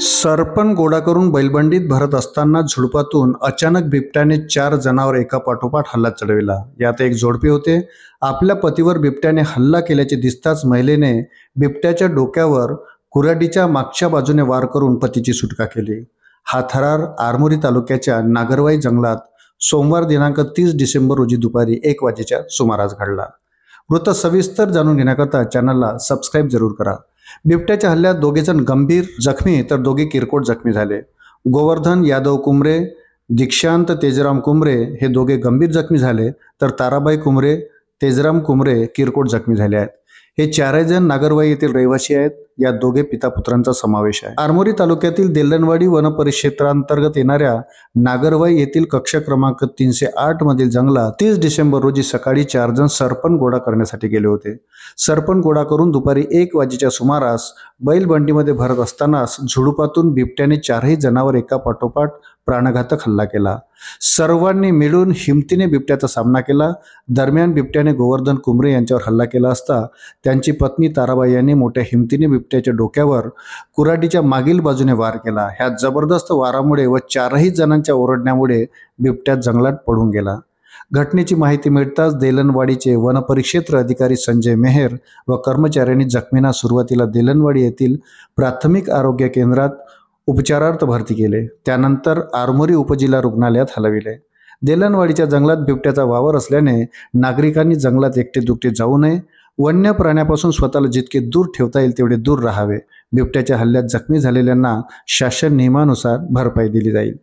सरपण गोळा करून बैलबंडीत भरत असताना झुडपातून अचानक बिबट्याने 4 जनावर एका पाठोपाठ हल्ला चढविला. यात एक जोडपे होते. आपल्या पतीवर बिबट्याने हल्ला केल्याचे दिसताच महिलेने बिबट्याच्या डोक्यावर कुऱ्हाडीच्या मागच्या बाजूने वार करून पतीची सुटका केली. हा थरार आरमोरी तालुक्याच्या नागरवाई जंगलात सोमवार दिनांक 30 डिसेंबर रोजी दुपारी 1 वाजेच्या सुमारास घडला. वृत्त सविस्तर जाणून घेण्याकरता चॅनलला सबस्क्राईब जरूर करा. बिबट्याच्या हल्ल्यात दोघेजण गंभीर जखमी तर दोघे किरकोळ जखमी झाले. गोवर्धन यादव कुमरे, दीक्षांत तेजराम कुमरे हे दोघे गंभीर जखमी झाले, तर ताराबाई कुमरे, तेजराम कुमरे किरकोळ जखमी झाले आहेत. हे चारही जण नागरवाई येथील रहिवासी आहेत. यात दोघे पिता-पुत्रांचा समावेश आहे. आरमोरी तालुक्यातील देलनवाडी वनपरिक्षेत्रांतर्गत येणाऱ्या नागरवाई येथील कक्ष क्रमांक 308 मधील जंगलात 30 डिसेंबर रोजी सकाळी 4 जण सरपण गोळा करण्यासाठी गेले होते. सरपण गोळा करून दुपारी 1 वाजेच्या सुमारास बैलबंडीमध्ये भरत असतानाच झुडुपातून बिबट्याने 4ही जनावर एका पाठोपाठ प्राणघातक हल्ला केला. सर्वांनी मिळून हिमतीने बिबट्याचा सामना केला. दरम्यान बिबट्याने गोवर्धन कुमरे यांच्यावर हल्ला केला असता त्यांची पत्नी ताराबाई यांनी मोठ्या हिमतीने बिबट्याच्या डोक्यावर कुऱ्हाडीच्या मागील बाजूने वार केला. ह्या जबरदस्त वारामुळे व 4ही जणांच्या ओरडण्यामुळे बिबट्या जंगलात पळून गेला. घटनेची माहिती मिळताच देलनवाडीचे वनपरिक्षेत्र अधिकारी संजय मेहर व कर्मचाऱ्यांनी जखमींना सुरुवातीला देलनवाडी येथील प्राथमिक आरोग्य केंद्रात उपचारार्थ भरती केले. त्यानंतर आरमोरी उपजिल्हा रुग्णालयात हलविले. देलनवाडीच्या जंगलात बिबट्याचा वावर असल्याने नागरिकांनी जंगलात एकटे-दुकटे जाऊ नये. वन्य प्राण्यापासून स्वतःला जितके दूर ठेवता येईल तेवढे दूर राहावे. बिबट्याच्या हल्ल्यात जखमी झालेल्यांना शासन नियमानुसार भरपाई दिली जाईल.